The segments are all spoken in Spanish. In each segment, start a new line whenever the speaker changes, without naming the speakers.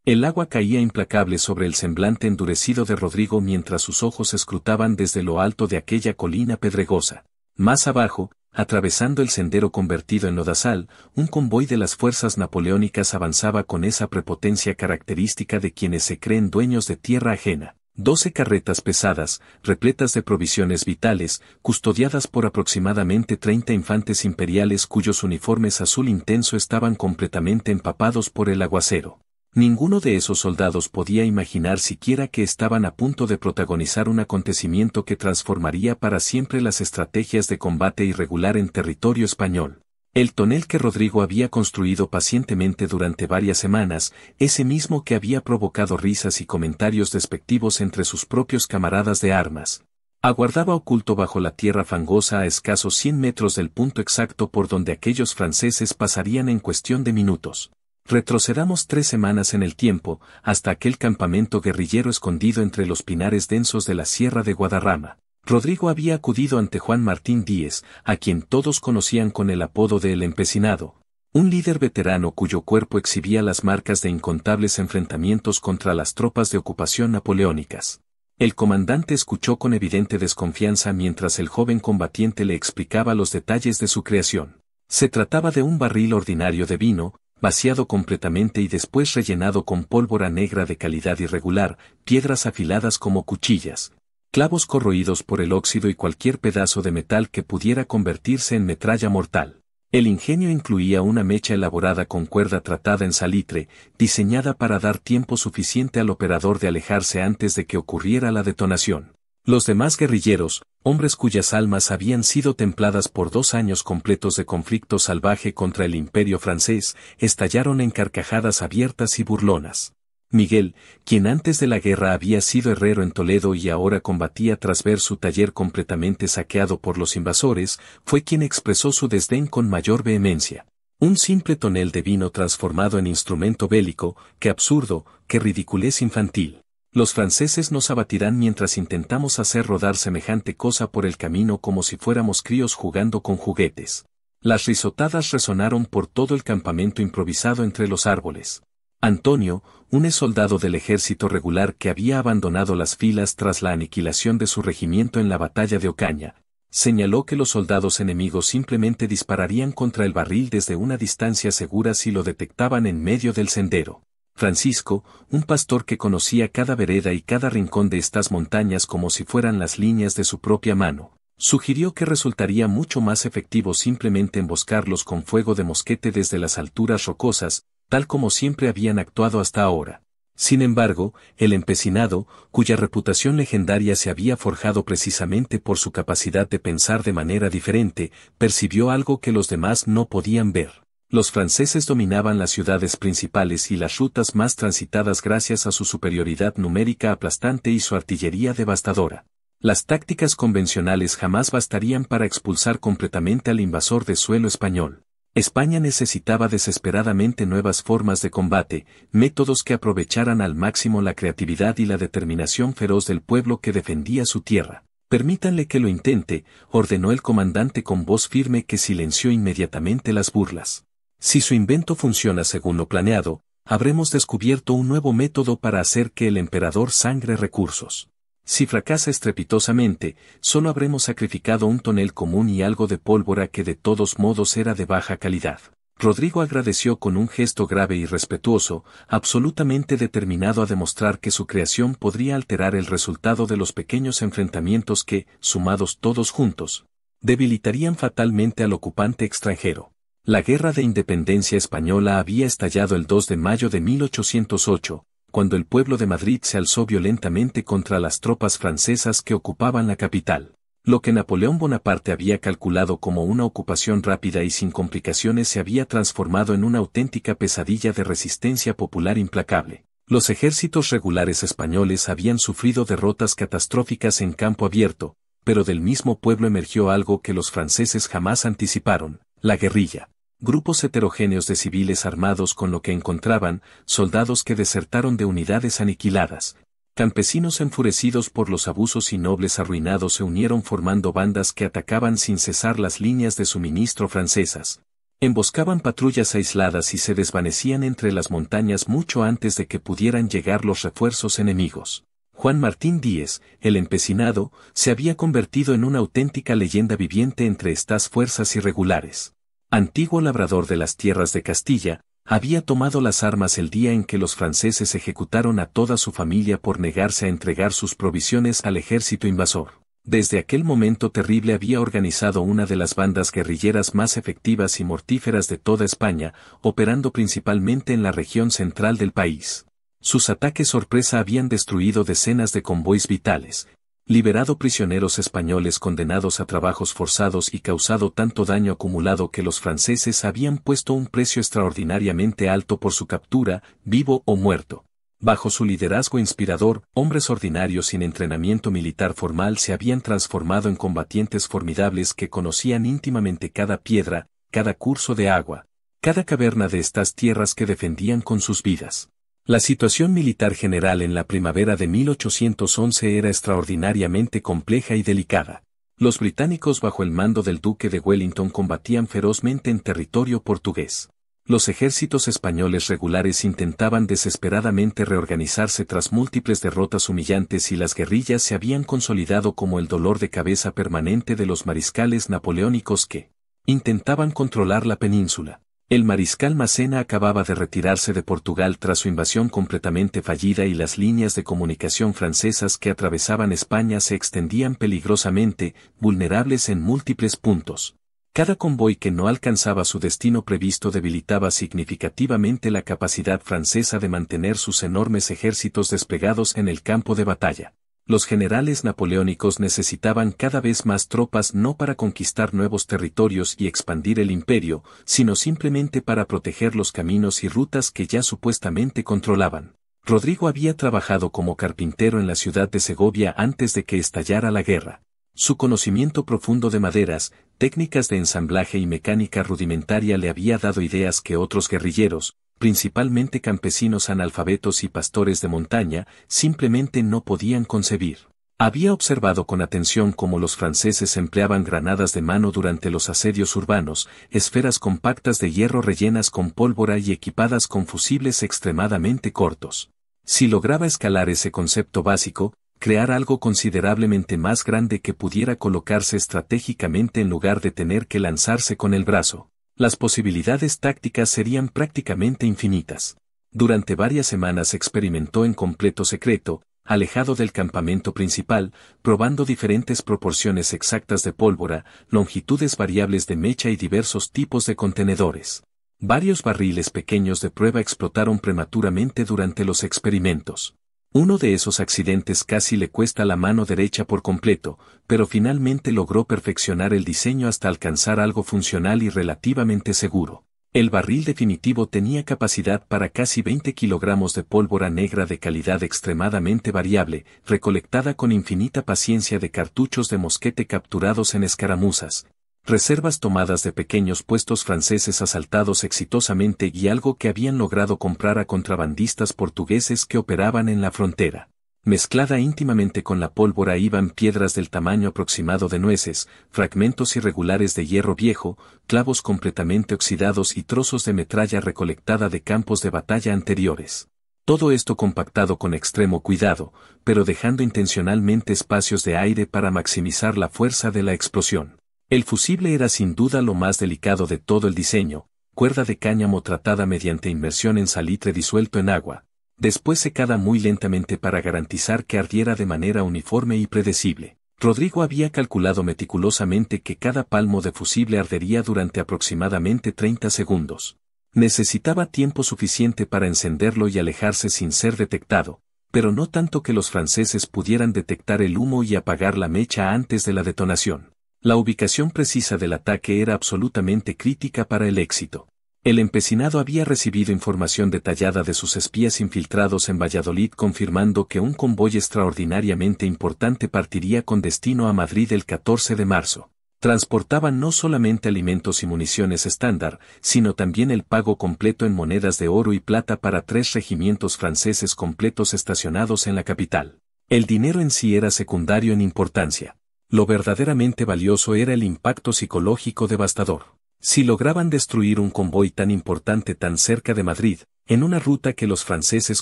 El agua caía implacable sobre el semblante endurecido de Rodrigo mientras sus ojos escrutaban desde lo alto de aquella colina pedregosa. Más abajo, atravesando el sendero convertido en lodazal, un convoy de las fuerzas napoleónicas avanzaba con esa prepotencia característica de quienes se creen dueños de tierra ajena. 12 carretas pesadas, repletas de provisiones vitales, custodiadas por aproximadamente 30 infantes imperiales cuyos uniformes azul intenso estaban completamente empapados por el aguacero. Ninguno de esos soldados podía imaginar siquiera que estaban a punto de protagonizar un acontecimiento que transformaría para siempre las estrategias de combate irregular en territorio español. El tonel que Rodrigo había construido pacientemente durante varias semanas, ese mismo que había provocado risas y comentarios despectivos entre sus propios camaradas de armas, aguardaba oculto bajo la tierra fangosa a escasos 100 metros del punto exacto por donde aquellos franceses pasarían en cuestión de minutos. Retrocedamos 3 semanas en el tiempo, hasta aquel campamento guerrillero escondido entre los pinares densos de la Sierra de Guadarrama. Rodrigo había acudido ante Juan Martín Díez, a quien todos conocían con el apodo de El Empecinado, un líder veterano cuyo cuerpo exhibía las marcas de incontables enfrentamientos contra las tropas de ocupación napoleónicas. El comandante escuchó con evidente desconfianza mientras el joven combatiente le explicaba los detalles de su creación. Se trataba de un barril ordinario de vino, vaciado completamente y después rellenado con pólvora negra de calidad irregular, piedras afiladas como cuchillas, clavos corroídos por el óxido y cualquier pedazo de metal que pudiera convertirse en metralla mortal. El ingenio incluía una mecha elaborada con cuerda tratada en salitre, diseñada para dar tiempo suficiente al operador de alejarse antes de que ocurriera la detonación. Los demás guerrilleros, hombres cuyas almas habían sido templadas por 2 años completos de conflicto salvaje contra el imperio francés, estallaron en carcajadas abiertas y burlonas. Miguel, quien antes de la guerra había sido herrero en Toledo y ahora combatía tras ver su taller completamente saqueado por los invasores, fue quien expresó su desdén con mayor vehemencia. Un simple tonel de vino transformado en instrumento bélico, qué absurdo, qué ridiculez infantil. Los franceses nos abatirán mientras intentamos hacer rodar semejante cosa por el camino como si fuéramos críos jugando con juguetes. Las risotadas resonaron por todo el campamento improvisado entre los árboles. Antonio, un exsoldado del ejército regular que había abandonado las filas tras la aniquilación de su regimiento en la batalla de Ocaña, señaló que los soldados enemigos simplemente dispararían contra el barril desde una distancia segura si lo detectaban en medio del sendero. Francisco, un pastor que conocía cada vereda y cada rincón de estas montañas como si fueran las líneas de su propia mano, sugirió que resultaría mucho más efectivo simplemente emboscarlos con fuego de mosquete desde las alturas rocosas, tal como siempre habían actuado hasta ahora. Sin embargo, el empecinado, cuya reputación legendaria se había forjado precisamente por su capacidad de pensar de manera diferente, percibió algo que los demás no podían ver. Los franceses dominaban las ciudades principales y las rutas más transitadas gracias a su superioridad numérica aplastante y su artillería devastadora. Las tácticas convencionales jamás bastarían para expulsar completamente al invasor de suelo español. España necesitaba desesperadamente nuevas formas de combate, métodos que aprovecharan al máximo la creatividad y la determinación feroz del pueblo que defendía su tierra. Permítanle que lo intente, ordenó el comandante con voz firme que silenció inmediatamente las burlas. Si su invento funciona según lo planeado, habremos descubierto un nuevo método para hacer que el emperador sangre recursos. Si fracasa estrepitosamente, solo habremos sacrificado un tonel común y algo de pólvora que de todos modos era de baja calidad. Rodrigo agradeció con un gesto grave y respetuoso, absolutamente determinado a demostrar que su creación podría alterar el resultado de los pequeños enfrentamientos que, sumados todos juntos, debilitarían fatalmente al ocupante extranjero. La Guerra de Independencia Española había estallado el 2 de mayo de 1808, cuando el pueblo de Madrid se alzó violentamente contra las tropas francesas que ocupaban la capital. Lo que Napoleón Bonaparte había calculado como una ocupación rápida y sin complicaciones se había transformado en una auténtica pesadilla de resistencia popular implacable. Los ejércitos regulares españoles habían sufrido derrotas catastróficas en campo abierto, pero del mismo pueblo emergió algo que los franceses jamás anticiparon: la guerrilla. Grupos heterogéneos de civiles armados con lo que encontraban, soldados que desertaron de unidades aniquiladas, campesinos enfurecidos por los abusos y nobles arruinados se unieron formando bandas que atacaban sin cesar las líneas de suministro francesas. Emboscaban patrullas aisladas y se desvanecían entre las montañas mucho antes de que pudieran llegar los refuerzos enemigos. Juan Martín Díez, el empecinado, se había convertido en una auténtica leyenda viviente entre estas fuerzas irregulares. Antiguo labrador de las tierras de Castilla, había tomado las armas el día en que los franceses ejecutaron a toda su familia por negarse a entregar sus provisiones al ejército invasor. Desde aquel momento terrible había organizado una de las bandas guerrilleras más efectivas y mortíferas de toda España, operando principalmente en la región central del país. Sus ataques sorpresa habían destruido decenas de convoys vitales, liberado prisioneros españoles condenados a trabajos forzados y causado tanto daño acumulado que los franceses habían puesto un precio extraordinariamente alto por su captura, vivo o muerto. Bajo su liderazgo inspirador, hombres ordinarios sin entrenamiento militar formal se habían transformado en combatientes formidables que conocían íntimamente cada piedra, cada curso de agua, cada caverna de estas tierras que defendían con sus vidas. La situación militar general en la primavera de 1811 era extraordinariamente compleja y delicada. Los británicos bajo el mando del duque de Wellington combatían ferozmente en territorio portugués. Los ejércitos españoles regulares intentaban desesperadamente reorganizarse tras múltiples derrotas humillantes y las guerrillas se habían consolidado como el dolor de cabeza permanente de los mariscales napoleónicos que intentaban controlar la península. El mariscal Massena acababa de retirarse de Portugal tras su invasión completamente fallida y las líneas de comunicación francesas que atravesaban España se extendían peligrosamente, vulnerables en múltiples puntos. Cada convoy que no alcanzaba su destino previsto debilitaba significativamente la capacidad francesa de mantener sus enormes ejércitos desplegados en el campo de batalla. Los generales napoleónicos necesitaban cada vez más tropas no para conquistar nuevos territorios y expandir el imperio, sino simplemente para proteger los caminos y rutas que ya supuestamente controlaban. Rodrigo había trabajado como carpintero en la ciudad de Segovia antes de que estallara la guerra. Su conocimiento profundo de maderas, técnicas de ensamblaje y mecánica rudimentaria le había dado ideas que otros guerrilleros, principalmente campesinos analfabetos y pastores de montaña, simplemente no podían concebir. Había observado con atención cómo los franceses empleaban granadas de mano durante los asedios urbanos, esferas compactas de hierro rellenas con pólvora y equipadas con fusibles extremadamente cortos. Si lograba escalar ese concepto básico, crear algo considerablemente más grande que pudiera colocarse estratégicamente en lugar de tener que lanzarse con el brazo, las posibilidades tácticas serían prácticamente infinitas. Durante varias semanas experimentó en completo secreto, alejado del campamento principal, probando diferentes proporciones exactas de pólvora, longitudes variables de mecha y diversos tipos de contenedores. Varios barriles pequeños de prueba explotaron prematuramente durante los experimentos. Uno de esos accidentes casi le cuesta la mano derecha por completo, pero finalmente logró perfeccionar el diseño hasta alcanzar algo funcional y relativamente seguro. El barril definitivo tenía capacidad para casi 20 kilogramos de pólvora negra de calidad extremadamente variable, recolectada con infinita paciencia de cartuchos de mosquete capturados en escaramuzas, reservas tomadas de pequeños puestos franceses asaltados exitosamente y algo que habían logrado comprar a contrabandistas portugueses que operaban en la frontera. Mezclada íntimamente con la pólvora iban piedras del tamaño aproximado de nueces, fragmentos irregulares de hierro viejo, clavos completamente oxidados y trozos de metralla recolectada de campos de batalla anteriores. Todo esto compactado con extremo cuidado, pero dejando intencionalmente espacios de aire para maximizar la fuerza de la explosión. El fusible era sin duda lo más delicado de todo el diseño, cuerda de cáñamo tratada mediante inmersión en salitre disuelto en agua, después secada muy lentamente para garantizar que ardiera de manera uniforme y predecible. Rodrigo había calculado meticulosamente que cada palmo de fusible ardería durante aproximadamente 30 segundos. Necesitaba tiempo suficiente para encenderlo y alejarse sin ser detectado, pero no tanto que los franceses pudieran detectar el humo y apagar la mecha antes de la detonación. La ubicación precisa del ataque era absolutamente crítica para el éxito. El empecinado había recibido información detallada de sus espías infiltrados en Valladolid confirmando que un convoy extraordinariamente importante partiría con destino a Madrid el 14 de marzo. Transportaban no solamente alimentos y municiones estándar, sino también el pago completo en monedas de oro y plata para 3 regimientos franceses completos estacionados en la capital. El dinero en sí era secundario en importancia. Lo verdaderamente valioso era el impacto psicológico devastador. Si lograban destruir un convoy tan importante tan cerca de Madrid, en una ruta que los franceses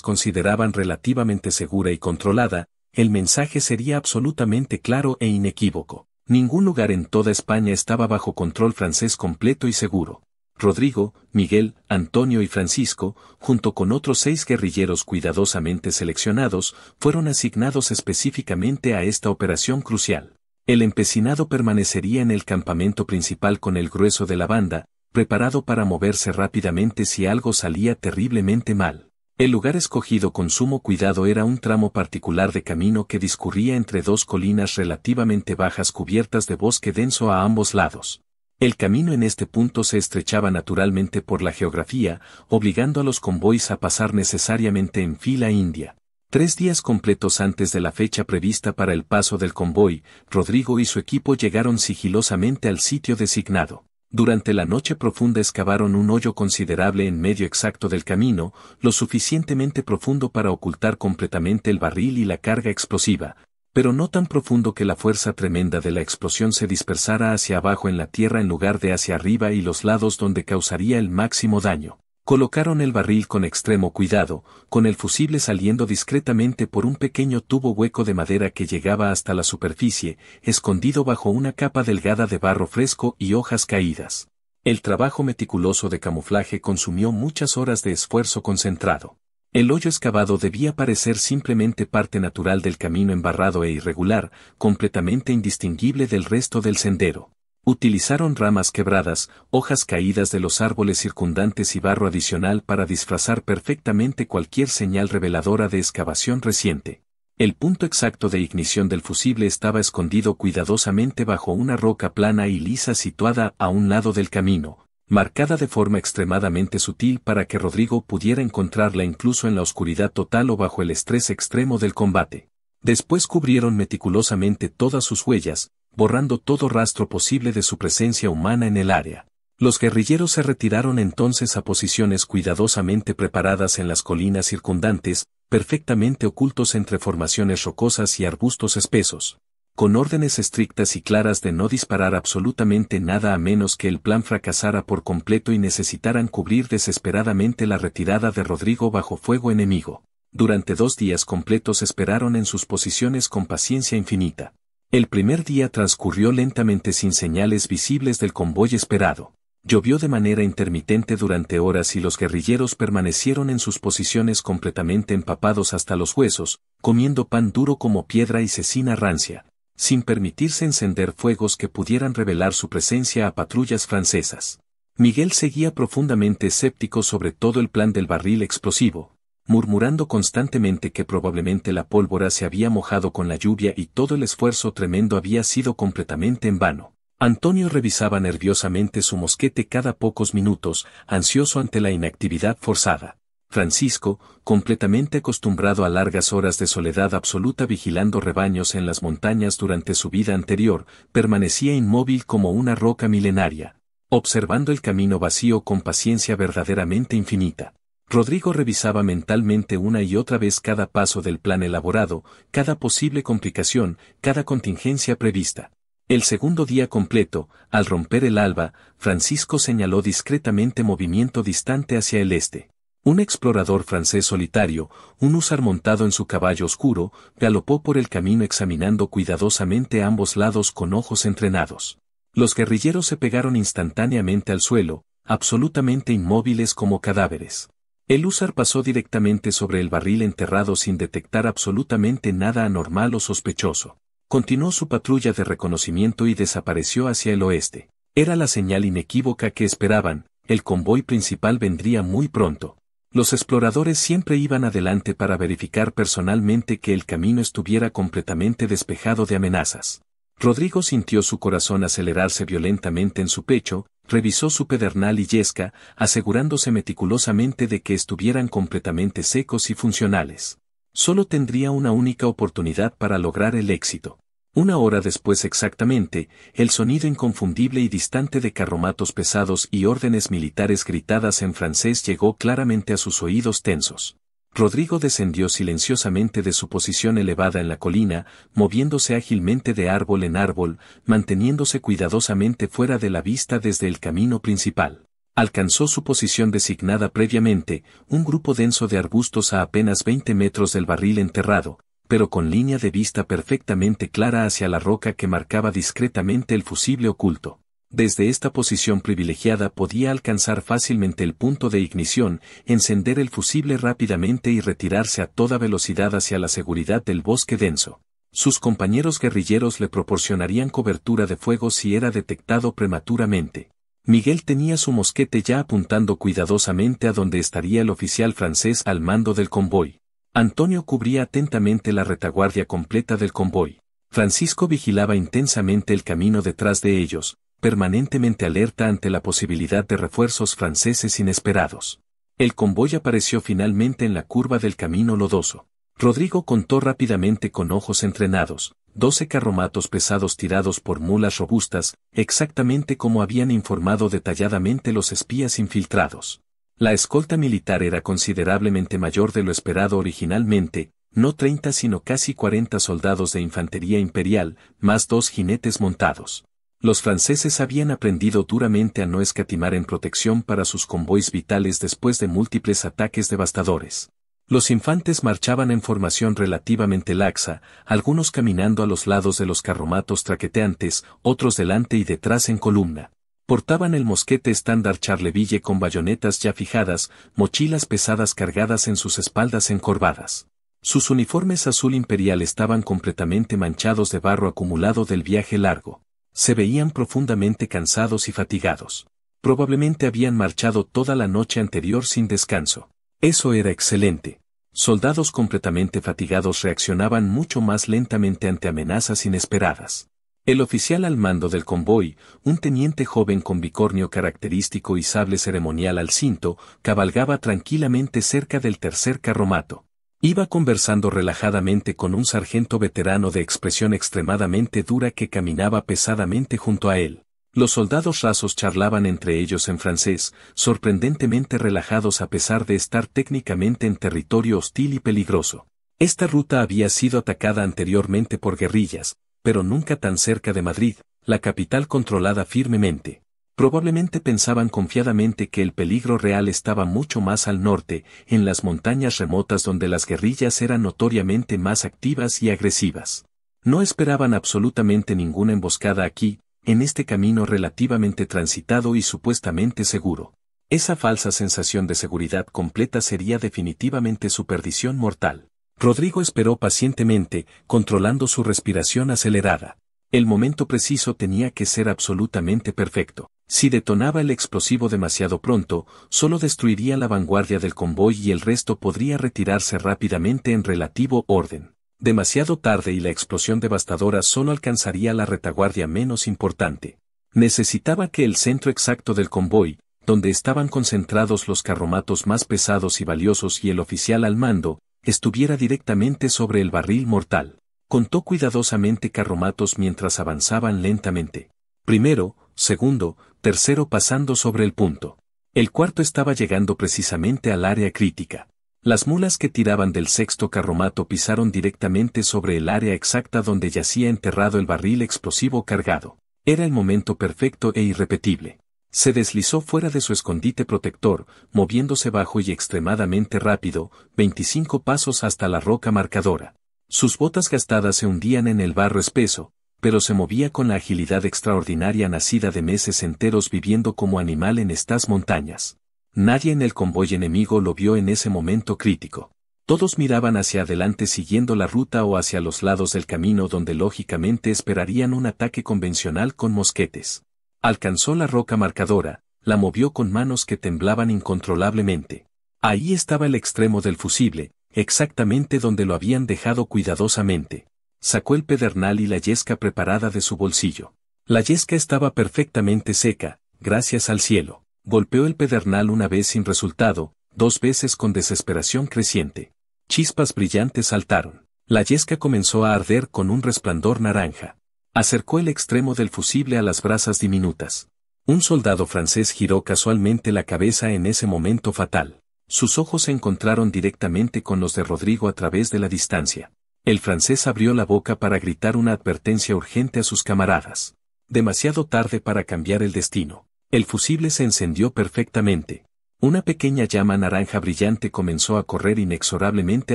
consideraban relativamente segura y controlada, el mensaje sería absolutamente claro e inequívoco. Ningún lugar en toda España estaba bajo control francés completo y seguro. Rodrigo, Miguel, Antonio y Francisco, junto con otros 6 guerrilleros cuidadosamente seleccionados, fueron asignados específicamente a esta operación crucial. El empecinado permanecería en el campamento principal con el grueso de la banda, preparado para moverse rápidamente si algo salía terriblemente mal. El lugar escogido con sumo cuidado era un tramo particular de camino que discurría entre 2 colinas relativamente bajas cubiertas de bosque denso a ambos lados. El camino en este punto se estrechaba naturalmente por la geografía, obligando a los convoys a pasar necesariamente en fila india. 3 días completos antes de la fecha prevista para el paso del convoy, Rodrigo y su equipo llegaron sigilosamente al sitio designado. Durante la noche profunda excavaron un hoyo considerable en medio exacto del camino, lo suficientemente profundo para ocultar completamente el barril y la carga explosiva, pero no tan profundo que la fuerza tremenda de la explosión se dispersara hacia abajo en la tierra en lugar de hacia arriba y los lados donde causaría el máximo daño. Colocaron el barril con extremo cuidado, con el fusible saliendo discretamente por un pequeño tubo hueco de madera que llegaba hasta la superficie, escondido bajo una capa delgada de barro fresco y hojas caídas. El trabajo meticuloso de camuflaje consumió muchas horas de esfuerzo concentrado. El hoyo excavado debía parecer simplemente parte natural del camino embarrado e irregular, completamente indistinguible del resto del sendero. Utilizaron ramas quebradas, hojas caídas de los árboles circundantes y barro adicional para disfrazar perfectamente cualquier señal reveladora de excavación reciente. El punto exacto de ignición del fusible estaba escondido cuidadosamente bajo una roca plana y lisa situada a un lado del camino, marcada de forma extremadamente sutil para que Rodrigo pudiera encontrarla incluso en la oscuridad total o bajo el estrés extremo del combate. Después cubrieron meticulosamente todas sus huellas, borrando todo rastro posible de su presencia humana en el área. Los guerrilleros se retiraron entonces a posiciones cuidadosamente preparadas en las colinas circundantes, perfectamente ocultos entre formaciones rocosas y arbustos espesos, con órdenes estrictas y claras de no disparar absolutamente nada a menos que el plan fracasara por completo y necesitaran cubrir desesperadamente la retirada de Rodrigo bajo fuego enemigo. Durante 2 días completos esperaron en sus posiciones con paciencia infinita. El primer día transcurrió lentamente sin señales visibles del convoy esperado. Llovió de manera intermitente durante horas y los guerrilleros permanecieron en sus posiciones completamente empapados hasta los huesos, comiendo pan duro como piedra y cecina rancia, sin permitirse encender fuegos que pudieran revelar su presencia a patrullas francesas. Miguel seguía profundamente escéptico sobre todo el plan del barril explosivo, murmurando constantemente que probablemente la pólvora se había mojado con la lluvia y todo el esfuerzo tremendo había sido completamente en vano. Antonio revisaba nerviosamente su mosquete cada pocos minutos, ansioso ante la inactividad forzada. Francisco, completamente acostumbrado a largas horas de soledad absoluta vigilando rebaños en las montañas durante su vida anterior, permanecía inmóvil como una roca milenaria, observando el camino vacío con paciencia verdaderamente infinita. Rodrigo revisaba mentalmente una y otra vez cada paso del plan elaborado, cada posible complicación, cada contingencia prevista. El segundo día completo, al romper el alba, Francisco señaló discretamente movimiento distante hacia el este. Un explorador francés solitario, un húsar montado en su caballo oscuro, galopó por el camino examinando cuidadosamente a ambos lados con ojos entrenados. Los guerrilleros se pegaron instantáneamente al suelo, absolutamente inmóviles como cadáveres. El húsar pasó directamente sobre el barril enterrado sin detectar absolutamente nada anormal o sospechoso. Continuó su patrulla de reconocimiento y desapareció hacia el oeste. Era la señal inequívoca que esperaban, el convoy principal vendría muy pronto. Los exploradores siempre iban adelante para verificar personalmente que el camino estuviera completamente despejado de amenazas. Rodrigo sintió su corazón acelerarse violentamente en su pecho, revisó su pedernal y yesca, asegurándose meticulosamente de que estuvieran completamente secos y funcionales. Solo tendría una única oportunidad para lograr el éxito. 1 hora después exactamente, el sonido inconfundible y distante de carromatos pesados y órdenes militares gritadas en francés llegó claramente a sus oídos tensos. Rodrigo descendió silenciosamente de su posición elevada en la colina, moviéndose ágilmente de árbol en árbol, manteniéndose cuidadosamente fuera de la vista desde el camino principal. Alcanzó su posición designada previamente, un grupo denso de arbustos a apenas 20 metros del barril enterrado, pero con línea de vista perfectamente clara hacia la roca que marcaba discretamente el fusible oculto. Desde esta posición privilegiada podía alcanzar fácilmente el punto de ignición, encender el fusible rápidamente y retirarse a toda velocidad hacia la seguridad del bosque denso. Sus compañeros guerrilleros le proporcionarían cobertura de fuego si era detectado prematuramente. Miguel tenía su mosquete ya apuntando cuidadosamente a donde estaría el oficial francés al mando del convoy. Antonio cubría atentamente la retaguardia completa del convoy. Francisco vigilaba intensamente el camino detrás de ellos, permanentemente alerta ante la posibilidad de refuerzos franceses inesperados. El convoy apareció finalmente en la curva del camino lodoso. Rodrigo contó rápidamente con ojos entrenados, 12 carromatos pesados tirados por mulas robustas, exactamente como habían informado detalladamente los espías infiltrados. La escolta militar era considerablemente mayor de lo esperado originalmente, no 30 sino casi 40 soldados de infantería imperial, más 2 jinetes montados. Los franceses habían aprendido duramente a no escatimar en protección para sus convoys vitales después de múltiples ataques devastadores. Los infantes marchaban en formación relativamente laxa, algunos caminando a los lados de los carromatos traqueteantes, otros delante y detrás en columna. Portaban el mosquete estándar Charleville con bayonetas ya fijadas, mochilas pesadas cargadas en sus espaldas encorvadas. Sus uniformes azul imperial estaban completamente manchados de barro acumulado del viaje largo. Se veían profundamente cansados y fatigados. Probablemente habían marchado toda la noche anterior sin descanso. Eso era excelente. Soldados completamente fatigados reaccionaban mucho más lentamente ante amenazas inesperadas. El oficial al mando del convoy, un teniente joven con bicornio característico y sable ceremonial al cinto, cabalgaba tranquilamente cerca del tercer carromato. Iba conversando relajadamente con un sargento veterano de expresión extremadamente dura que caminaba pesadamente junto a él. Los soldados rasos charlaban entre ellos en francés, sorprendentemente relajados a pesar de estar técnicamente en territorio hostil y peligroso. Esta ruta había sido atacada anteriormente por guerrillas, pero nunca tan cerca de Madrid, la capital controlada firmemente. Probablemente pensaban confiadamente que el peligro real estaba mucho más al norte, en las montañas remotas donde las guerrillas eran notoriamente más activas y agresivas. No esperaban absolutamente ninguna emboscada aquí, en este camino relativamente transitado y supuestamente seguro. Esa falsa sensación de seguridad completa sería definitivamente su perdición mortal. Rodrigo esperó pacientemente, controlando su respiración acelerada. El momento preciso tenía que ser absolutamente perfecto. Si detonaba el explosivo demasiado pronto, solo destruiría la vanguardia del convoy y el resto podría retirarse rápidamente en relativo orden. Demasiado tarde y la explosión devastadora solo alcanzaría la retaguardia menos importante. Necesitaba que el centro exacto del convoy, donde estaban concentrados los carromatos más pesados y valiosos y el oficial al mando, estuviera directamente sobre el barril mortal. Contó cuidadosamente carromatos mientras avanzaban lentamente. Primero, segundo, tercero pasando sobre el punto. El cuarto estaba llegando precisamente al área crítica. Las mulas que tiraban del sexto carromato pisaron directamente sobre el área exacta donde yacía enterrado el barril explosivo cargado. Era el momento perfecto e irrepetible. Se deslizó fuera de su escondite protector, moviéndose bajo y extremadamente rápido, 25 pasos hasta la roca marcadora. Sus botas gastadas se hundían en el barro espeso, pero se movía con la agilidad extraordinaria nacida de meses enteros viviendo como animal en estas montañas. Nadie en el convoy enemigo lo vio en ese momento crítico. Todos miraban hacia adelante siguiendo la ruta o hacia los lados del camino donde lógicamente esperarían un ataque convencional con mosquetes. Alcanzó la roca marcadora, la movió con manos que temblaban incontrolablemente. Ahí estaba el extremo del fusible, exactamente donde lo habían dejado cuidadosamente. Sacó el pedernal y la yesca preparada de su bolsillo. La yesca estaba perfectamente seca, gracias al cielo. Golpeó el pedernal una vez sin resultado, 2 veces con desesperación creciente. Chispas brillantes saltaron. La yesca comenzó a arder con un resplandor naranja. Acercó el extremo del fusible a las brasas diminutas. Un soldado francés giró casualmente la cabeza en ese momento fatal. Sus ojos se encontraron directamente con los de Rodrigo a través de la distancia. El francés abrió la boca para gritar una advertencia urgente a sus camaradas. Demasiado tarde para cambiar el destino. El fusible se encendió perfectamente. Una pequeña llama naranja brillante comenzó a correr inexorablemente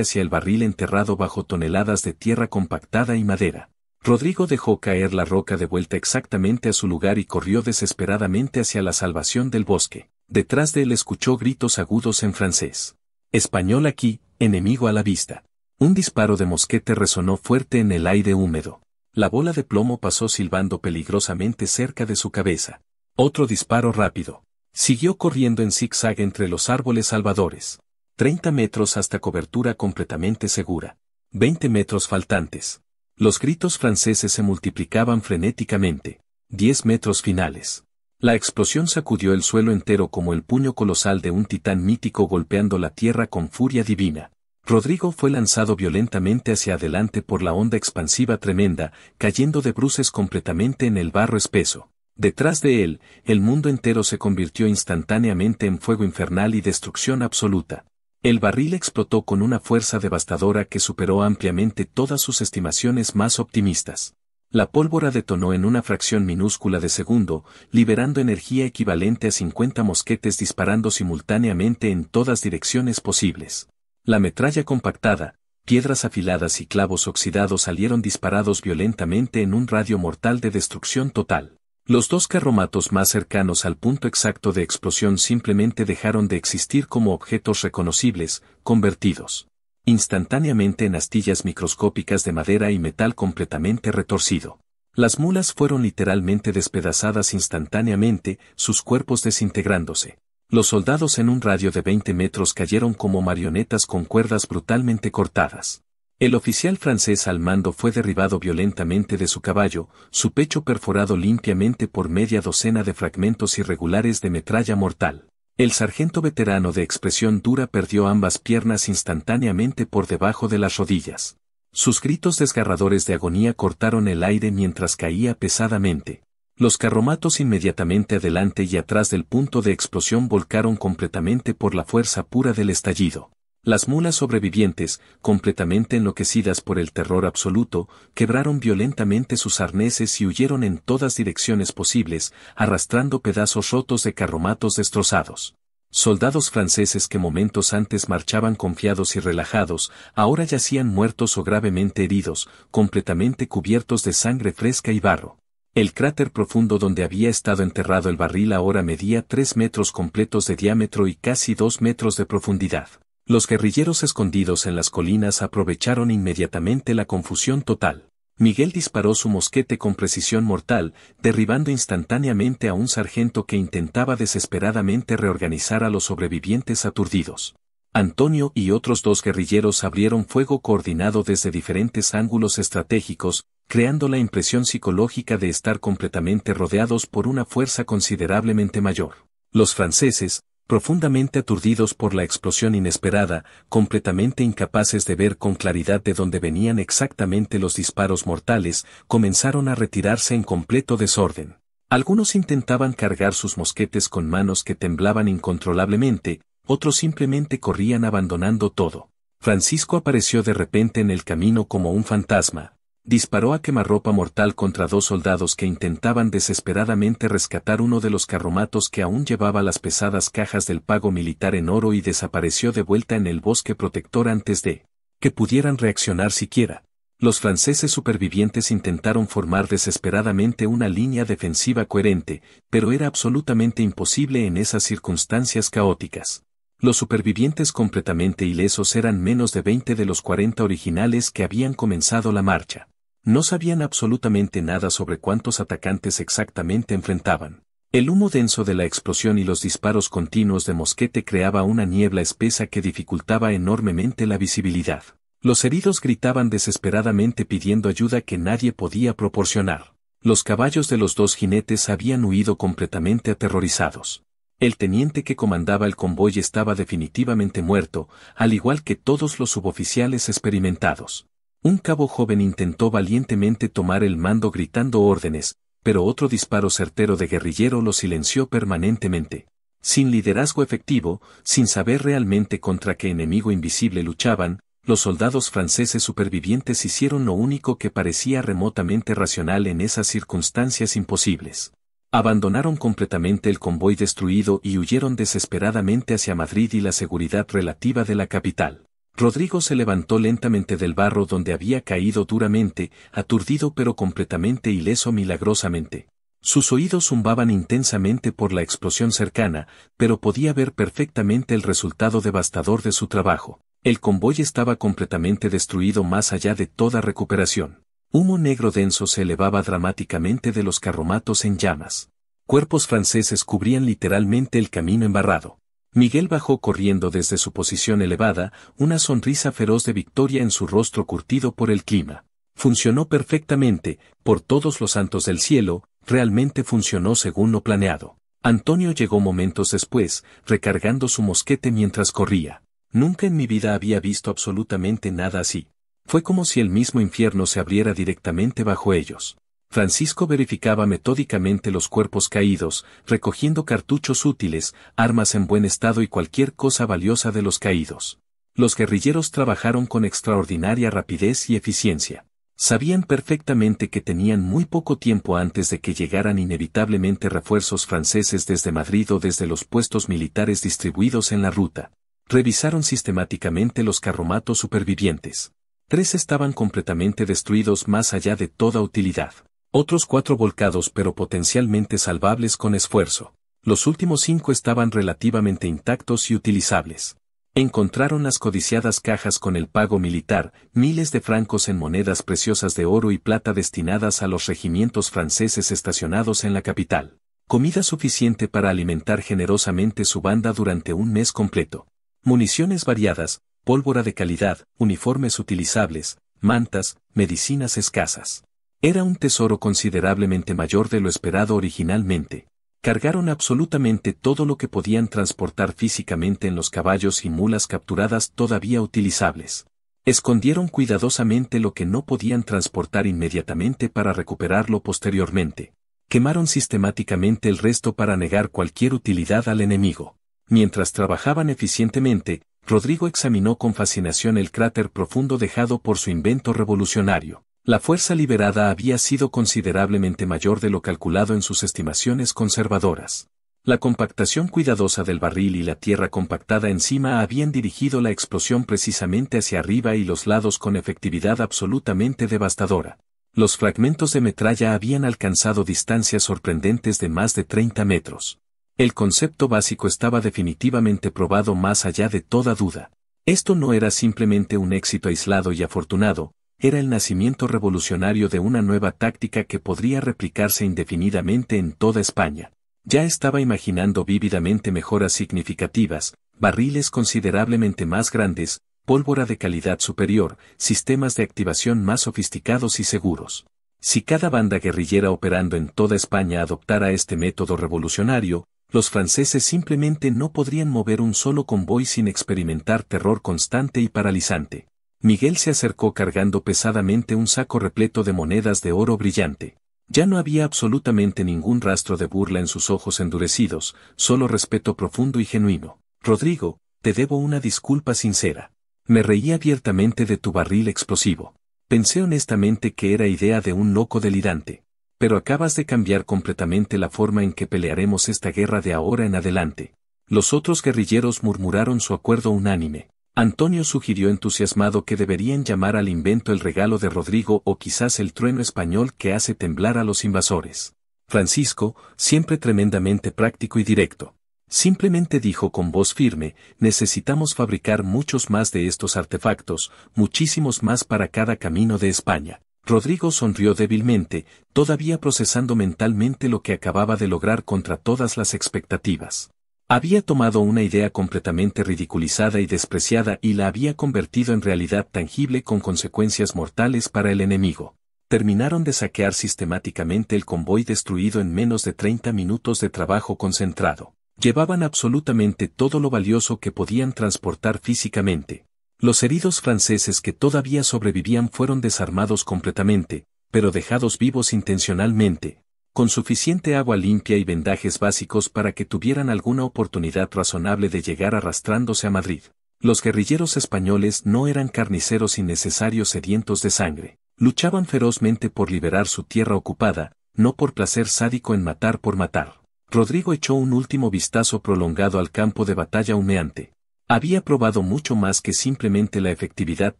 hacia el barril enterrado bajo toneladas de tierra compactada y madera. Rodrigo dejó caer la roca de vuelta exactamente a su lugar y corrió desesperadamente hacia la salvación del bosque. Detrás de él escuchó gritos agudos en francés. Español aquí, enemigo a la vista. Un disparo de mosquete resonó fuerte en el aire húmedo. La bola de plomo pasó silbando peligrosamente cerca de su cabeza. Otro disparo rápido. Siguió corriendo en zigzag entre los árboles salvadores. 30 metros hasta cobertura completamente segura. 20 metros faltantes. Los gritos franceses se multiplicaban frenéticamente. 10 metros finales. La explosión sacudió el suelo entero como el puño colosal de un titán mítico golpeando la tierra con furia divina. Rodrigo fue lanzado violentamente hacia adelante por la onda expansiva tremenda, cayendo de bruces completamente en el barro espeso. Detrás de él, el mundo entero se convirtió instantáneamente en fuego infernal y destrucción absoluta. El barril explotó con una fuerza devastadora que superó ampliamente todas sus estimaciones más optimistas. La pólvora detonó en una fracción minúscula de segundo, liberando energía equivalente a 50 mosquetes disparando simultáneamente en todas direcciones posibles. La metralla compactada, piedras afiladas y clavos oxidados salieron disparados violentamente en un radio mortal de destrucción total. Los dos carromatos más cercanos al punto exacto de explosión simplemente dejaron de existir como objetos reconocibles, convertidos instantáneamente en astillas microscópicas de madera y metal completamente retorcido. Las mulas fueron literalmente despedazadas instantáneamente, sus cuerpos desintegrándose. Los soldados en un radio de 20 metros cayeron como marionetas con cuerdas brutalmente cortadas. El oficial francés al mando fue derribado violentamente de su caballo, su pecho perforado limpiamente por media docena de fragmentos irregulares de metralla mortal. El sargento veterano de expresión dura perdió ambas piernas instantáneamente por debajo de las rodillas. Sus gritos desgarradores de agonía cortaron el aire mientras caía pesadamente. Los carromatos inmediatamente adelante y atrás del punto de explosión volcaron completamente por la fuerza pura del estallido. Las mulas sobrevivientes, completamente enloquecidas por el terror absoluto, quebraron violentamente sus arneses y huyeron en todas direcciones posibles, arrastrando pedazos rotos de carromatos destrozados. Soldados franceses que momentos antes marchaban confiados y relajados, ahora yacían muertos o gravemente heridos, completamente cubiertos de sangre fresca y barro. El cráter profundo donde había estado enterrado el barril ahora medía 3 metros completos de diámetro y casi 2 metros de profundidad. Los guerrilleros escondidos en las colinas aprovecharon inmediatamente la confusión total. Miguel disparó su mosquete con precisión mortal, derribando instantáneamente a un sargento que intentaba desesperadamente reorganizar a los sobrevivientes aturdidos. Antonio y otros 2 guerrilleros abrieron fuego coordinado desde diferentes ángulos estratégicos, creando la impresión psicológica de estar completamente rodeados por una fuerza considerablemente mayor. Los franceses, profundamente aturdidos por la explosión inesperada, completamente incapaces de ver con claridad de dónde venían exactamente los disparos mortales, comenzaron a retirarse en completo desorden. Algunos intentaban cargar sus mosquetes con manos que temblaban incontrolablemente, otros simplemente corrían abandonando todo. Francisco apareció de repente en el camino como un fantasma. Disparó a quemarropa mortal contra 2 soldados que intentaban desesperadamente rescatar uno de los carromatos que aún llevaba las pesadas cajas del pago militar en oro y desapareció de vuelta en el bosque protector antes de que pudieran reaccionar siquiera. Los franceses supervivientes intentaron formar desesperadamente una línea defensiva coherente, pero era absolutamente imposible en esas circunstancias caóticas. Los supervivientes completamente ilesos eran menos de 20 de los 40 originales que habían comenzado la marcha. No sabían absolutamente nada sobre cuántos atacantes exactamente enfrentaban. El humo denso de la explosión y los disparos continuos de mosquete creaba una niebla espesa que dificultaba enormemente la visibilidad. Los heridos gritaban desesperadamente pidiendo ayuda que nadie podía proporcionar. Los caballos de los 2 jinetes habían huido completamente aterrorizados. El teniente que comandaba el convoy estaba definitivamente muerto, al igual que todos los suboficiales experimentados. Un cabo joven intentó valientemente tomar el mando gritando órdenes, pero otro disparo certero de guerrillero lo silenció permanentemente. Sin liderazgo efectivo, sin saber realmente contra qué enemigo invisible luchaban, los soldados franceses supervivientes hicieron lo único que parecía remotamente racional en esas circunstancias imposibles. Abandonaron completamente el convoy destruido y huyeron desesperadamente hacia Madrid y la seguridad relativa de la capital. Rodrigo se levantó lentamente del barro donde había caído duramente, aturdido pero completamente ileso milagrosamente. Sus oídos zumbaban intensamente por la explosión cercana, pero podía ver perfectamente el resultado devastador de su trabajo. El convoy estaba completamente destruido más allá de toda recuperación. Humo negro denso se elevaba dramáticamente de los carromatos en llamas. Cuerpos franceses cubrían literalmente el camino embarrado. Miguel bajó corriendo desde su posición elevada, una sonrisa feroz de victoria en su rostro curtido por el clima. Funcionó perfectamente, por todos los santos del cielo, realmente funcionó según lo planeado. Antonio llegó momentos después, recargando su mosquete mientras corría. Nunca en mi vida había visto absolutamente nada así. Fue como si el mismo infierno se abriera directamente bajo ellos. Francisco verificaba metódicamente los cuerpos caídos, recogiendo cartuchos útiles, armas en buen estado y cualquier cosa valiosa de los caídos. Los guerrilleros trabajaron con extraordinaria rapidez y eficiencia. Sabían perfectamente que tenían muy poco tiempo antes de que llegaran inevitablemente refuerzos franceses desde Madrid o desde los puestos militares distribuidos en la ruta. Revisaron sistemáticamente los carromatos supervivientes. 3 estaban completamente destruidos más allá de toda utilidad. Otros 4 volcados pero potencialmente salvables con esfuerzo. Los últimos 5 estaban relativamente intactos y utilizables. Encontraron las codiciadas cajas con el pago militar, miles de francos en monedas preciosas de oro y plata destinadas a los regimientos franceses estacionados en la capital. Comida suficiente para alimentar generosamente su banda durante un mes completo. Municiones variadas, pólvora de calidad, uniformes utilizables, mantas, medicinas escasas. Era un tesoro considerablemente mayor de lo esperado originalmente. Cargaron absolutamente todo lo que podían transportar físicamente en los caballos y mulas capturadas todavía utilizables. Escondieron cuidadosamente lo que no podían transportar inmediatamente para recuperarlo posteriormente. Quemaron sistemáticamente el resto para negar cualquier utilidad al enemigo. Mientras trabajaban eficientemente, Rodrigo examinó con fascinación el cráter profundo dejado por su invento revolucionario. La fuerza liberada había sido considerablemente mayor de lo calculado en sus estimaciones conservadoras. La compactación cuidadosa del barril y la tierra compactada encima habían dirigido la explosión precisamente hacia arriba y los lados con efectividad absolutamente devastadora. Los fragmentos de metralla habían alcanzado distancias sorprendentes de más de 30 metros. El concepto básico estaba definitivamente probado más allá de toda duda. Esto no era simplemente un éxito aislado y afortunado, era el nacimiento revolucionario de una nueva táctica que podría replicarse indefinidamente en toda España. Ya estaba imaginando vívidamente mejoras significativas, barriles considerablemente más grandes, pólvora de calidad superior, sistemas de activación más sofisticados y seguros. Si cada banda guerrillera operando en toda España adoptara este método revolucionario, los franceses simplemente no podrían mover un solo convoy sin experimentar terror constante y paralizante. Miguel se acercó cargando pesadamente un saco repleto de monedas de oro brillante. Ya no había absolutamente ningún rastro de burla en sus ojos endurecidos, solo respeto profundo y genuino. Rodrigo, te debo una disculpa sincera. Me reí abiertamente de tu barril explosivo. Pensé honestamente que era idea de un loco delirante. Pero acabas de cambiar completamente la forma en que pelearemos esta guerra de ahora en adelante. Los otros guerrilleros murmuraron su acuerdo unánime. Antonio sugirió entusiasmado que deberían llamar al invento el regalo de Rodrigo o quizás el trueno español que hace temblar a los invasores. Francisco, siempre tremendamente práctico y directo, simplemente dijo con voz firme, necesitamos fabricar muchos más de estos artefactos, muchísimos más para cada camino de España. Rodrigo sonrió débilmente, todavía procesando mentalmente lo que acababa de lograr contra todas las expectativas. Había tomado una idea completamente ridiculizada y despreciada y la había convertido en realidad tangible con consecuencias mortales para el enemigo. Terminaron de saquear sistemáticamente el convoy destruido en menos de 30 minutos de trabajo concentrado. Llevaban absolutamente todo lo valioso que podían transportar físicamente. Los heridos franceses que todavía sobrevivían fueron desarmados completamente, pero dejados vivos intencionalmente. con suficiente agua limpia y vendajes básicos para que tuvieran alguna oportunidad razonable de llegar arrastrándose a Madrid. Los guerrilleros españoles no eran carniceros innecesarios sedientos de sangre, luchaban ferozmente por liberar su tierra ocupada, no por placer sádico en matar por matar. Rodrigo echó un último vistazo prolongado al campo de batalla humeante. Había probado mucho más que simplemente la efectividad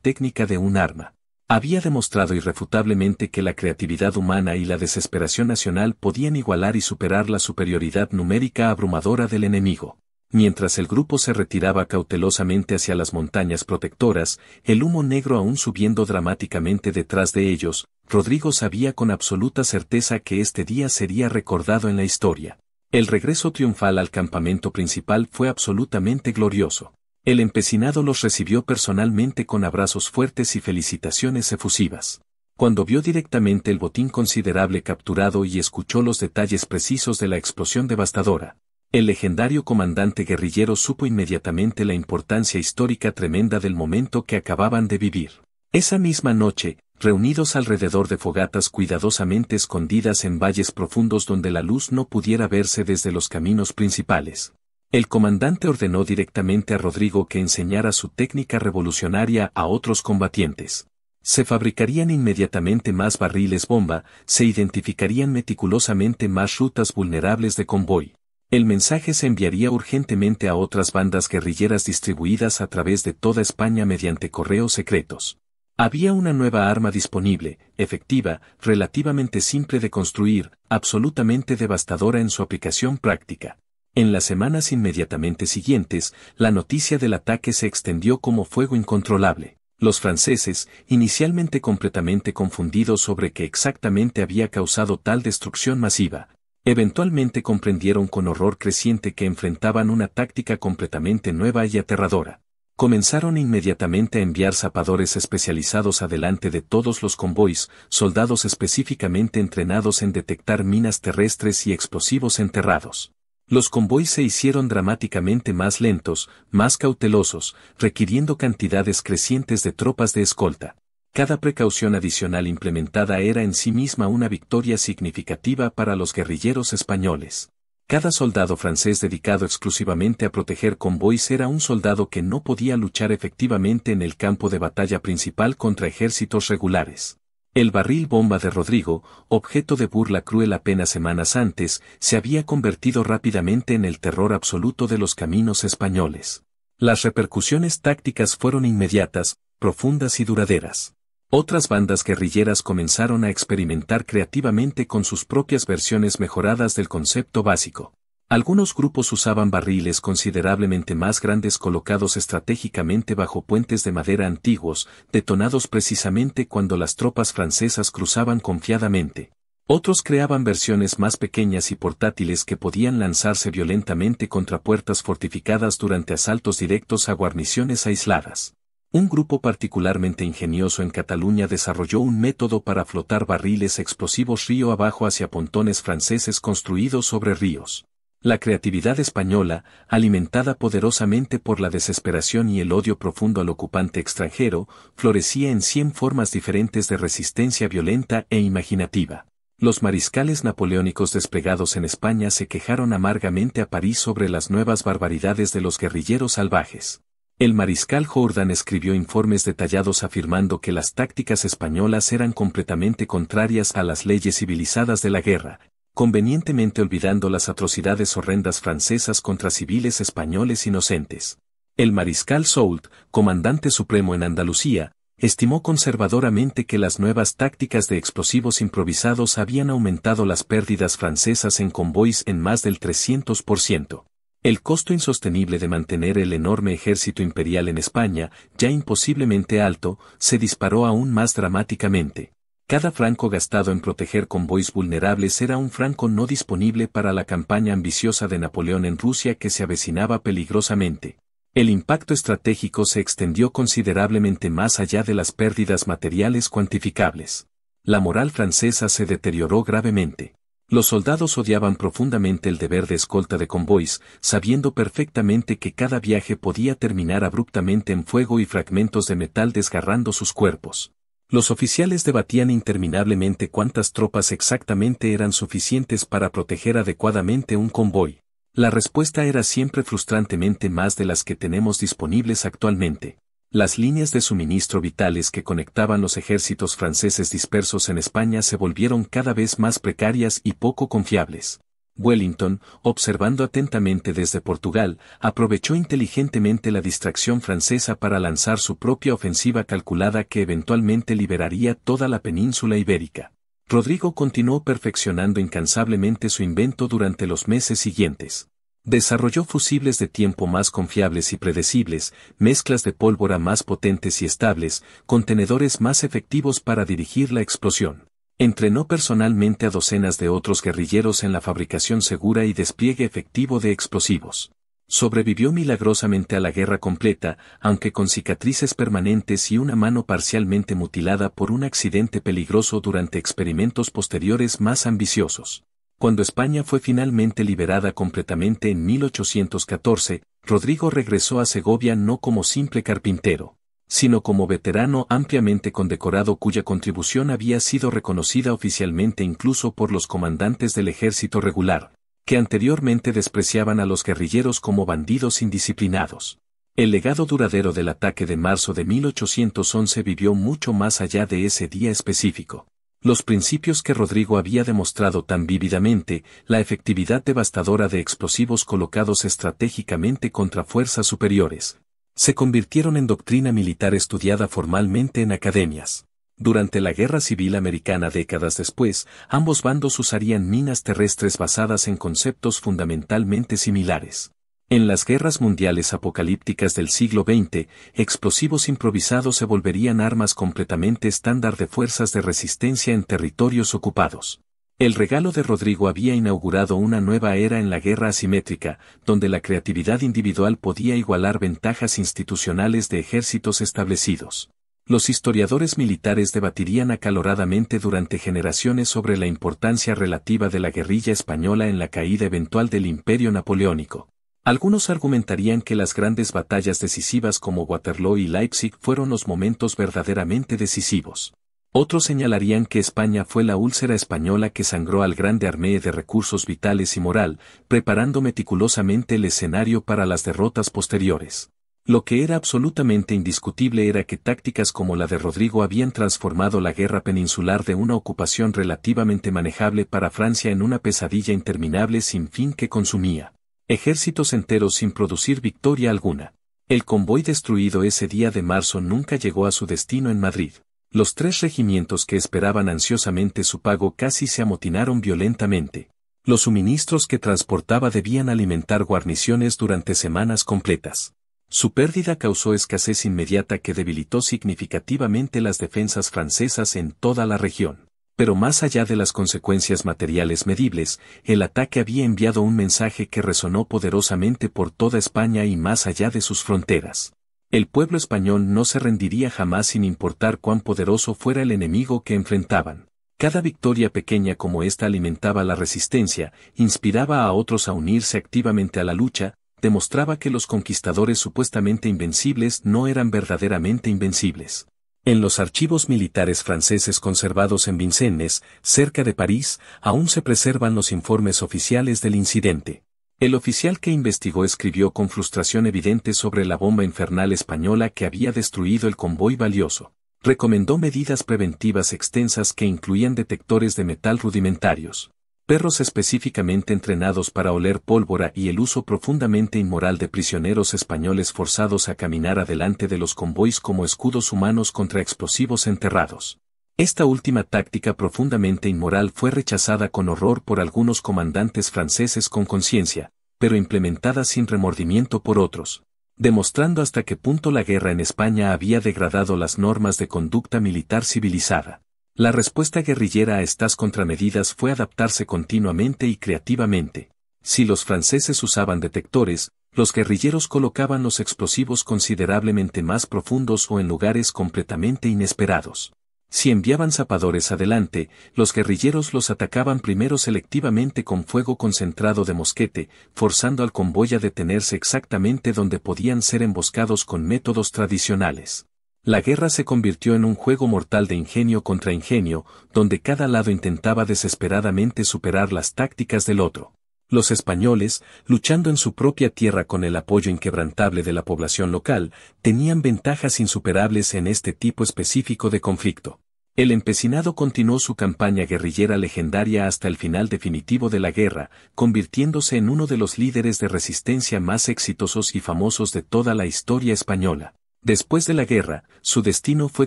técnica de un arma. Había demostrado irrefutablemente que la creatividad humana y la desesperación nacional podían igualar y superar la superioridad numérica abrumadora del enemigo. Mientras el grupo se retiraba cautelosamente hacia las montañas protectoras, el humo negro aún subiendo dramáticamente detrás de ellos, Rodrigo sabía con absoluta certeza que este día sería recordado en la historia. El regreso triunfal al campamento principal fue absolutamente glorioso. El empecinado los recibió personalmente con abrazos fuertes y felicitaciones efusivas. Cuando vio directamente el botín considerable capturado y escuchó los detalles precisos de la explosión devastadora, el legendario comandante guerrillero supo inmediatamente la importancia histórica tremenda del momento que acababan de vivir. Esa misma noche, reunidos alrededor de fogatas cuidadosamente escondidas en valles profundos donde la luz no pudiera verse desde los caminos principales, el comandante ordenó directamente a Rodrigo que enseñara su técnica revolucionaria a otros combatientes. Se fabricarían inmediatamente más barriles bomba, se identificarían meticulosamente más rutas vulnerables de convoy. El mensaje se enviaría urgentemente a otras bandas guerrilleras distribuidas a través de toda España mediante correos secretos. Había una nueva arma disponible, efectiva, relativamente simple de construir, absolutamente devastadora en su aplicación práctica. En las semanas inmediatamente siguientes, la noticia del ataque se extendió como fuego incontrolable. Los franceses, inicialmente completamente confundidos sobre qué exactamente había causado tal destrucción masiva, eventualmente comprendieron con horror creciente que enfrentaban una táctica completamente nueva y aterradora. Comenzaron inmediatamente a enviar zapadores especializados adelante de todos los convoys, soldados específicamente entrenados en detectar minas terrestres y explosivos enterrados. Los convoys se hicieron dramáticamente más lentos, más cautelosos, requiriendo cantidades crecientes de tropas de escolta. Cada precaución adicional implementada era en sí misma una victoria significativa para los guerrilleros españoles. Cada soldado francés dedicado exclusivamente a proteger convoys era un soldado que no podía luchar efectivamente en el campo de batalla principal contra ejércitos regulares. El barril bomba de Rodrigo, objeto de burla cruel apenas semanas antes, se había convertido rápidamente en el terror absoluto de los caminos españoles. Las repercusiones tácticas fueron inmediatas, profundas y duraderas. Otras bandas guerrilleras comenzaron a experimentar creativamente con sus propias versiones mejoradas del concepto básico. Algunos grupos usaban barriles considerablemente más grandes colocados estratégicamente bajo puentes de madera antiguos, detonados precisamente cuando las tropas francesas cruzaban confiadamente. Otros creaban versiones más pequeñas y portátiles que podían lanzarse violentamente contra puertas fortificadas durante asaltos directos a guarniciones aisladas. Un grupo particularmente ingenioso en Cataluña desarrolló un método para flotar barriles explosivos río abajo hacia pontones franceses construidos sobre ríos. La creatividad española, alimentada poderosamente por la desesperación y el odio profundo al ocupante extranjero, florecía en 100 formas diferentes de resistencia violenta e imaginativa. Los mariscales napoleónicos desplegados en España se quejaron amargamente a París sobre las nuevas barbaridades de los guerrilleros salvajes. El mariscal Jourdan escribió informes detallados afirmando que las tácticas españolas eran completamente contrarias a las leyes civilizadas de la guerra, convenientemente olvidando las atrocidades horrendas francesas contra civiles españoles inocentes. El mariscal Soult, comandante supremo en Andalucía, estimó conservadoramente que las nuevas tácticas de explosivos improvisados habían aumentado las pérdidas francesas en convoys en más del 300%. El costo insostenible de mantener el enorme ejército imperial en España, ya imposiblemente alto, se disparó aún más dramáticamente. Cada franco gastado en proteger convoys vulnerables era un franco no disponible para la campaña ambiciosa de Napoleón en Rusia que se avecinaba peligrosamente. El impacto estratégico se extendió considerablemente más allá de las pérdidas materiales cuantificables. La moral francesa se deterioró gravemente. Los soldados odiaban profundamente el deber de escolta de convoys, sabiendo perfectamente que cada viaje podía terminar abruptamente en fuego y fragmentos de metal desgarrando sus cuerpos. Los oficiales debatían interminablemente cuántas tropas exactamente eran suficientes para proteger adecuadamente un convoy. La respuesta era siempre frustrantemente más de las que tenemos disponibles actualmente. Las líneas de suministro vitales que conectaban los ejércitos franceses dispersos en España se volvieron cada vez más precarias y poco confiables. Wellington, observando atentamente desde Portugal, aprovechó inteligentemente la distracción francesa para lanzar su propia ofensiva calculada que eventualmente liberaría toda la península ibérica. Rodrigo continuó perfeccionando incansablemente su invento durante los meses siguientes. Desarrolló fusibles de tiempo más confiables y predecibles, mezclas de pólvora más potentes y estables, contenedores más efectivos para dirigir la explosión. Entrenó personalmente a docenas de otros guerrilleros en la fabricación segura y despliegue efectivo de explosivos. Sobrevivió milagrosamente a la guerra completa, aunque con cicatrices permanentes y una mano parcialmente mutilada por un accidente peligroso durante experimentos posteriores más ambiciosos. Cuando España fue finalmente liberada completamente en 1814, Rodrigo regresó a Segovia no como simple carpintero, sino como veterano ampliamente condecorado cuya contribución había sido reconocida oficialmente incluso por los comandantes del ejército regular, que anteriormente despreciaban a los guerrilleros como bandidos indisciplinados. El legado duradero del ataque de marzo de 1811 vivió mucho más allá de ese día específico. Los principios que Rodrigo había demostrado tan vívidamente, la efectividad devastadora de explosivos colocados estratégicamente contra fuerzas superiores, se convirtieron en doctrina militar estudiada formalmente en academias. Durante la Guerra Civil Americana décadas después, ambos bandos usarían minas terrestres basadas en conceptos fundamentalmente similares. En las guerras mundiales apocalípticas del siglo XX, explosivos improvisados se volverían armas completamente estándar de fuerzas de resistencia en territorios ocupados. El regalo de Rodrigo había inaugurado una nueva era en la guerra asimétrica, donde la creatividad individual podía igualar ventajas institucionales de ejércitos establecidos. Los historiadores militares debatirían acaloradamente durante generaciones sobre la importancia relativa de la guerrilla española en la caída eventual del Imperio Napoleónico. Algunos argumentarían que las grandes batallas decisivas como Waterloo y Leipzig fueron los momentos verdaderamente decisivos. Otros señalarían que España fue la úlcera española que sangró al grande armée de recursos vitales y moral, preparando meticulosamente el escenario para las derrotas posteriores. Lo que era absolutamente indiscutible era que tácticas como la de Rodrigo habían transformado la guerra peninsular de una ocupación relativamente manejable para Francia en una pesadilla interminable sin fin que consumía ejércitos enteros sin producir victoria alguna. El convoy destruido ese día de marzo nunca llegó a su destino en Madrid. Los 3 regimientos que esperaban ansiosamente su pago casi se amotinaron violentamente. Los suministros que transportaba debían alimentar guarniciones durante semanas completas. Su pérdida causó escasez inmediata que debilitó significativamente las defensas francesas en toda la región. Pero más allá de las consecuencias materiales medibles, el ataque había enviado un mensaje que resonó poderosamente por toda España y más allá de sus fronteras. El pueblo español no se rendiría jamás sin importar cuán poderoso fuera el enemigo que enfrentaban. Cada victoria pequeña como esta alimentaba la resistencia, inspiraba a otros a unirse activamente a la lucha, demostraba que los conquistadores supuestamente invencibles no eran verdaderamente invencibles. En los archivos militares franceses conservados en Vincennes, cerca de París, aún se preservan los informes oficiales del incidente. El oficial que investigó escribió con frustración evidente sobre la bomba infernal española que había destruido el convoy valioso. Recomendó medidas preventivas extensas que incluían detectores de metal rudimentarios, perros específicamente entrenados para oler pólvora y el uso profundamente inmoral de prisioneros españoles forzados a caminar adelante de los convoys como escudos humanos contra explosivos enterrados. Esta última táctica profundamente inmoral fue rechazada con horror por algunos comandantes franceses con conciencia, pero implementada sin remordimiento por otros, demostrando hasta qué punto la guerra en España había degradado las normas de conducta militar civilizada. La respuesta guerrillera a estas contramedidas fue adaptarse continuamente y creativamente. Si los franceses usaban detectores, los guerrilleros colocaban los explosivos considerablemente más profundos o en lugares completamente inesperados. Si enviaban zapadores adelante, los guerrilleros los atacaban primero selectivamente con fuego concentrado de mosquete, forzando al convoy a detenerse exactamente donde podían ser emboscados con métodos tradicionales. La guerra se convirtió en un juego mortal de ingenio contra ingenio, donde cada lado intentaba desesperadamente superar las tácticas del otro. Los españoles, luchando en su propia tierra con el apoyo inquebrantable de la población local, tenían ventajas insuperables en este tipo específico de conflicto. El empecinado continuó su campaña guerrillera legendaria hasta el final definitivo de la guerra, convirtiéndose en uno de los líderes de resistencia más exitosos y famosos de toda la historia española. Después de la guerra, su destino fue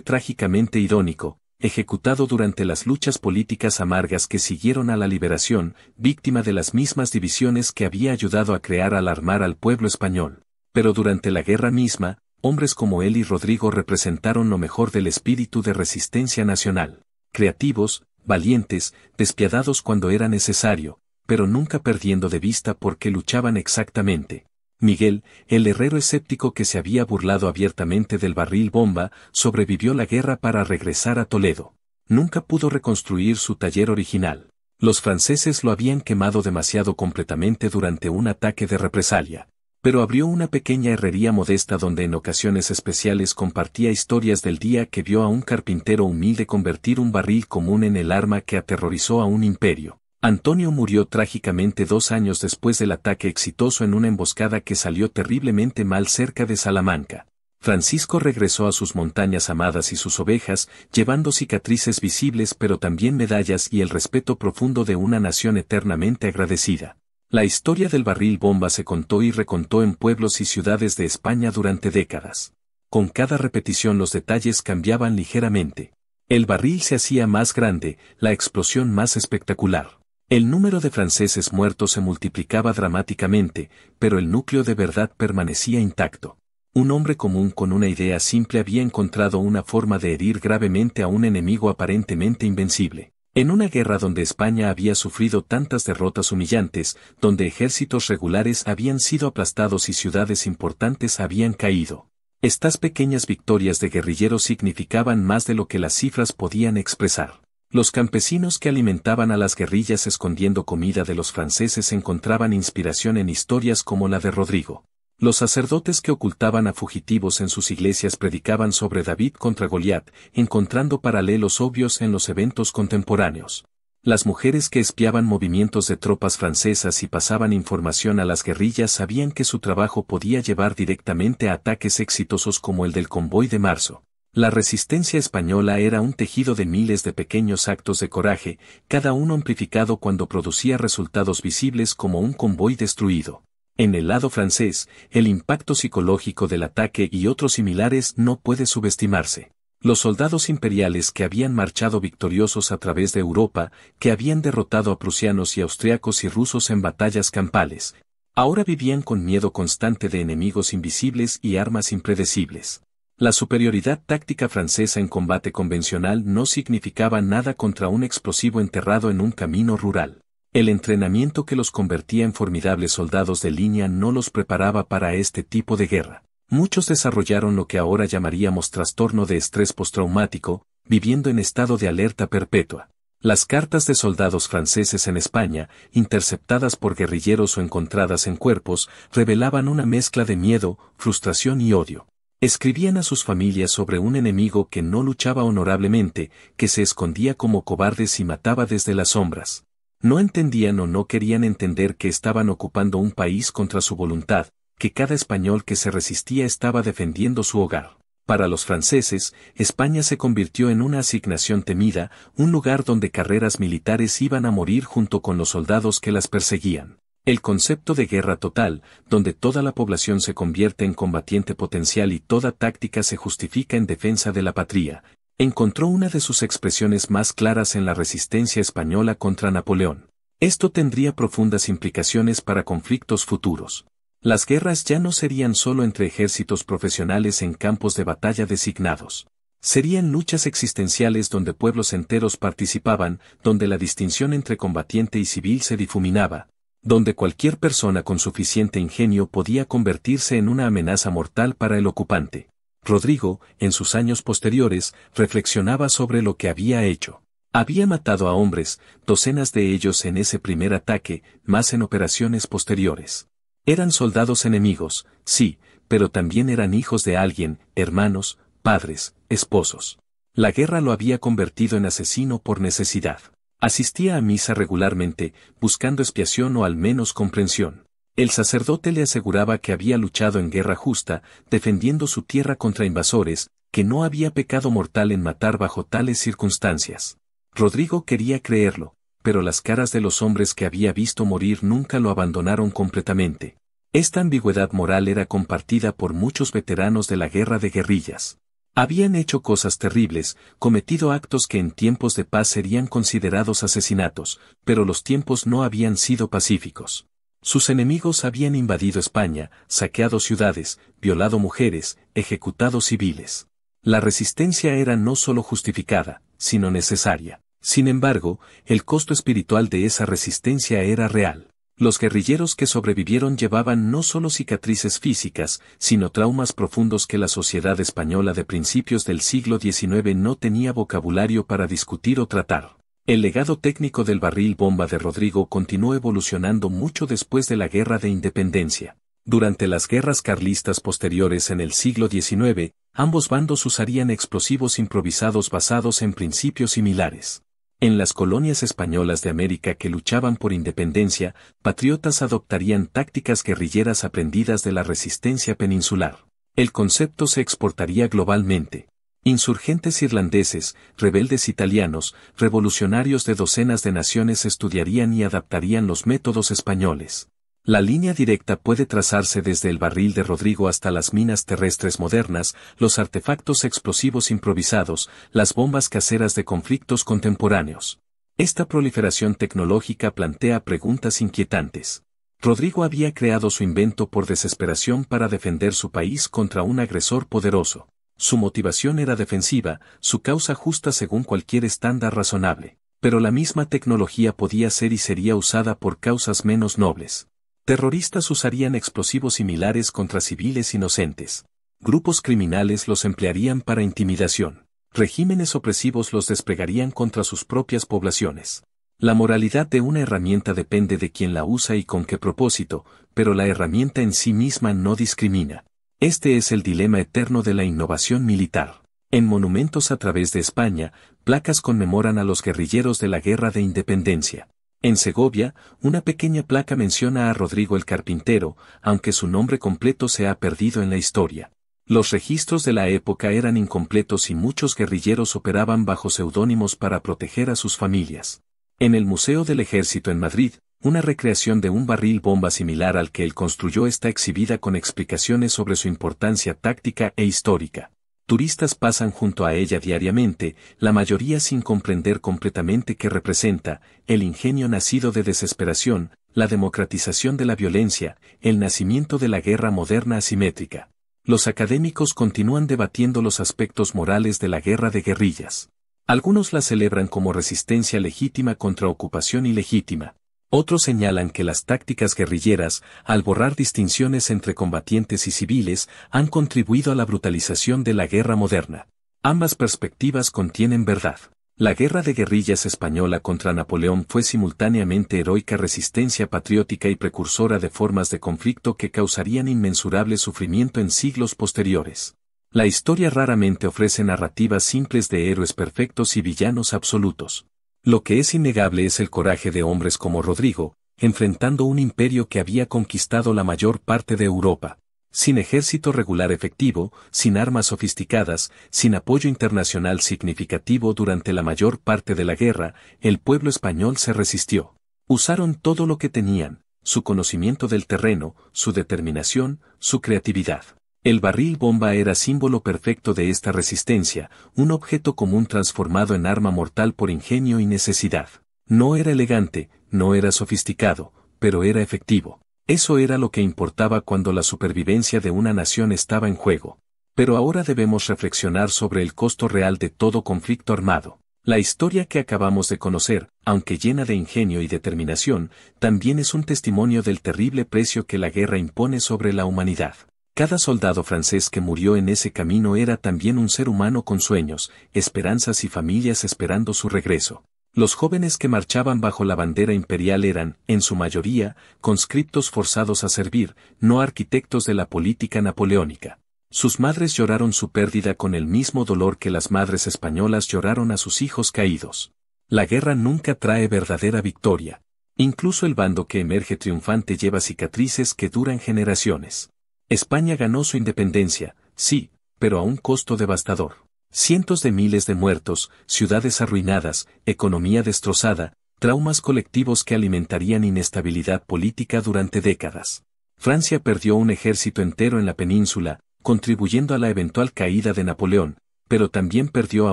trágicamente irónico, ejecutado durante las luchas políticas amargas que siguieron a la liberación, víctima de las mismas divisiones que había ayudado a crear al armar al pueblo español. Pero durante la guerra misma, hombres como él y Rodrigo representaron lo mejor del espíritu de resistencia nacional. Creativos, valientes, despiadados cuando era necesario, pero nunca perdiendo de vista por qué luchaban exactamente. Miguel, el herrero escéptico que se había burlado abiertamente del barril bomba, sobrevivió la guerra para regresar a Toledo. Nunca pudo reconstruir su taller original. Los franceses lo habían quemado demasiado completamente durante un ataque de represalia. Pero abrió una pequeña herrería modesta donde en ocasiones especiales compartía historias del día que vio a un carpintero humilde convertir un barril común en el arma que aterrorizó a un imperio. Antonio murió trágicamente 2 años después del ataque exitoso en una emboscada que salió terriblemente mal cerca de Salamanca. Francisco regresó a sus montañas amadas y sus ovejas, llevando cicatrices visibles pero también medallas y el respeto profundo de una nación eternamente agradecida. La historia del barril bomba se contó y recontó en pueblos y ciudades de España durante décadas. Con cada repetición los detalles cambiaban ligeramente. El barril se hacía más grande, la explosión más espectacular. El número de franceses muertos se multiplicaba dramáticamente, pero el núcleo de verdad permanecía intacto. Un hombre común con una idea simple había encontrado una forma de herir gravemente a un enemigo aparentemente invencible. En una guerra donde España había sufrido tantas derrotas humillantes, donde ejércitos regulares habían sido aplastados y ciudades importantes habían caído. Estas pequeñas victorias de guerrilleros significaban más de lo que las cifras podían expresar. Los campesinos que alimentaban a las guerrillas escondiendo comida de los franceses encontraban inspiración en historias como la de Rodrigo. Los sacerdotes que ocultaban a fugitivos en sus iglesias predicaban sobre David contra Goliat, encontrando paralelos obvios en los eventos contemporáneos. Las mujeres que espiaban movimientos de tropas francesas y pasaban información a las guerrillas sabían que su trabajo podía llevar directamente a ataques exitosos como el del Convoy de Marzo. La resistencia española era un tejido de miles de pequeños actos de coraje, cada uno amplificado cuando producía resultados visibles como un convoy destruido. En el lado francés, el impacto psicológico del ataque y otros similares no puede subestimarse. Los soldados imperiales que habían marchado victoriosos a través de Europa, que habían derrotado a prusianos y austriacos y rusos en batallas campales, ahora vivían con miedo constante de enemigos invisibles y armas impredecibles. La superioridad táctica francesa en combate convencional no significaba nada contra un explosivo enterrado en un camino rural. El entrenamiento que los convertía en formidables soldados de línea no los preparaba para este tipo de guerra. Muchos desarrollaron lo que ahora llamaríamos trastorno de estrés postraumático, viviendo en estado de alerta perpetua. Las cartas de soldados franceses en España, interceptadas por guerrilleros o encontradas en cuerpos, revelaban una mezcla de miedo, frustración y odio. Escribían a sus familias sobre un enemigo que no luchaba honorablemente, que se escondía como cobardes y mataba desde las sombras. No entendían o no querían entender que estaban ocupando un país contra su voluntad, que cada español que se resistía estaba defendiendo su hogar. Para los franceses, España se convirtió en una asignación temida, un lugar donde carreras militares iban a morir junto con los soldados que las perseguían. El concepto de guerra total, donde toda la población se convierte en combatiente potencial y toda táctica se justifica en defensa de la patria, encontró una de sus expresiones más claras en la resistencia española contra Napoleón. Esto tendría profundas implicaciones para conflictos futuros. Las guerras ya no serían solo entre ejércitos profesionales en campos de batalla designados. Serían luchas existenciales donde pueblos enteros participaban, donde la distinción entre combatiente y civil se difuminaba, donde cualquier persona con suficiente ingenio podía convertirse en una amenaza mortal para el ocupante. Rodrigo, en sus años posteriores, reflexionaba sobre lo que había hecho. Había matado a hombres, docenas de ellos en ese primer ataque, más en operaciones posteriores. Eran soldados enemigos, sí, pero también eran hijos de alguien, hermanos, padres, esposos. La guerra lo había convertido en asesino por necesidad. Asistía a misa regularmente, buscando expiación o al menos comprensión. El sacerdote le aseguraba que había luchado en guerra justa, defendiendo su tierra contra invasores, que no había pecado mortal en matar bajo tales circunstancias. Rodrigo quería creerlo, pero las caras de los hombres que había visto morir nunca lo abandonaron completamente. Esta ambigüedad moral era compartida por muchos veteranos de la guerra de guerrillas. Habían hecho cosas terribles, cometido actos que en tiempos de paz serían considerados asesinatos, pero los tiempos no habían sido pacíficos. Sus enemigos habían invadido España, saqueado ciudades, violado mujeres, ejecutado civiles. La resistencia era no solo justificada, sino necesaria. Sin embargo, el costo espiritual de esa resistencia era real. Los guerrilleros que sobrevivieron llevaban no solo cicatrices físicas, sino traumas profundos que la sociedad española de principios del siglo XIX no tenía vocabulario para discutir o tratar. El legado técnico del barril bomba de Rodrigo continuó evolucionando mucho después de la Guerra de Independencia. Durante las guerras carlistas posteriores en el siglo XIX, ambos bandos usarían explosivos improvisados basados en principios similares. En las colonias españolas de América que luchaban por independencia, patriotas adoptarían tácticas guerrilleras aprendidas de la resistencia peninsular. El concepto se exportaría globalmente. Insurgentes irlandeses, rebeldes italianos, revolucionarios de docenas de naciones estudiarían y adaptarían los métodos españoles. La línea directa puede trazarse desde el barril de Rodrigo hasta las minas terrestres modernas, los artefactos explosivos improvisados, las bombas caseras de conflictos contemporáneos. Esta proliferación tecnológica plantea preguntas inquietantes. Rodrigo había creado su invento por desesperación para defender su país contra un agresor poderoso. Su motivación era defensiva, su causa justa según cualquier estándar razonable. Pero la misma tecnología podía ser y sería usada por causas menos nobles. Terroristas usarían explosivos similares contra civiles inocentes. Grupos criminales los emplearían para intimidación. Regímenes opresivos los desplegarían contra sus propias poblaciones. La moralidad de una herramienta depende de quién la usa y con qué propósito, pero la herramienta en sí misma no discrimina. Este es el dilema eterno de la innovación militar. En monumentos a través de España, placas conmemoran a los guerrilleros de la Guerra de Independencia. En Segovia, una pequeña placa menciona a Rodrigo el Carpintero, aunque su nombre completo se ha perdido en la historia. Los registros de la época eran incompletos y muchos guerrilleros operaban bajo seudónimos para proteger a sus familias. En el Museo del Ejército en Madrid, una recreación de un barril bomba similar al que él construyó está exhibida con explicaciones sobre su importancia táctica e histórica. Turistas pasan junto a ella diariamente, la mayoría sin comprender completamente qué representa, el ingenio nacido de desesperación, la democratización de la violencia, el nacimiento de la guerra moderna asimétrica. Los académicos continúan debatiendo los aspectos morales de la guerra de guerrillas. Algunos la celebran como resistencia legítima contra ocupación ilegítima. Otros señalan que las tácticas guerrilleras, al borrar distinciones entre combatientes y civiles, han contribuido a la brutalización de la guerra moderna. Ambas perspectivas contienen verdad. La guerra de guerrillas española contra Napoleón fue simultáneamente heroica resistencia patriótica y precursora de formas de conflicto que causarían inmensurable sufrimiento en siglos posteriores. La historia raramente ofrece narrativas simples de héroes perfectos y villanos absolutos. Lo que es innegable es el coraje de hombres como Rodrigo, enfrentando un imperio que había conquistado la mayor parte de Europa. Sin ejército regular efectivo, sin armas sofisticadas, sin apoyo internacional significativo durante la mayor parte de la guerra, el pueblo español se resistió. Usaron todo lo que tenían, su conocimiento del terreno, su determinación, su creatividad. El barril bomba era símbolo perfecto de esta resistencia, un objeto común transformado en arma mortal por ingenio y necesidad. No era elegante, no era sofisticado, pero era efectivo. Eso era lo que importaba cuando la supervivencia de una nación estaba en juego. Pero ahora debemos reflexionar sobre el costo real de todo conflicto armado. La historia que acabamos de conocer, aunque llena de ingenio y determinación, también es un testimonio del terrible precio que la guerra impone sobre la humanidad. Cada soldado francés que murió en ese camino era también un ser humano con sueños, esperanzas y familias esperando su regreso. Los jóvenes que marchaban bajo la bandera imperial eran, en su mayoría, conscriptos forzados a servir, no arquitectos de la política napoleónica. Sus madres lloraron su pérdida con el mismo dolor que las madres españolas lloraron a sus hijos caídos. La guerra nunca trae verdadera victoria. Incluso el bando que emerge triunfante lleva cicatrices que duran generaciones. España ganó su independencia, sí, pero a un costo devastador. Cientos de miles de muertos, ciudades arruinadas, economía destrozada, traumas colectivos que alimentarían inestabilidad política durante décadas. Francia perdió un ejército entero en la península, contribuyendo a la eventual caída de Napoleón, pero también perdió a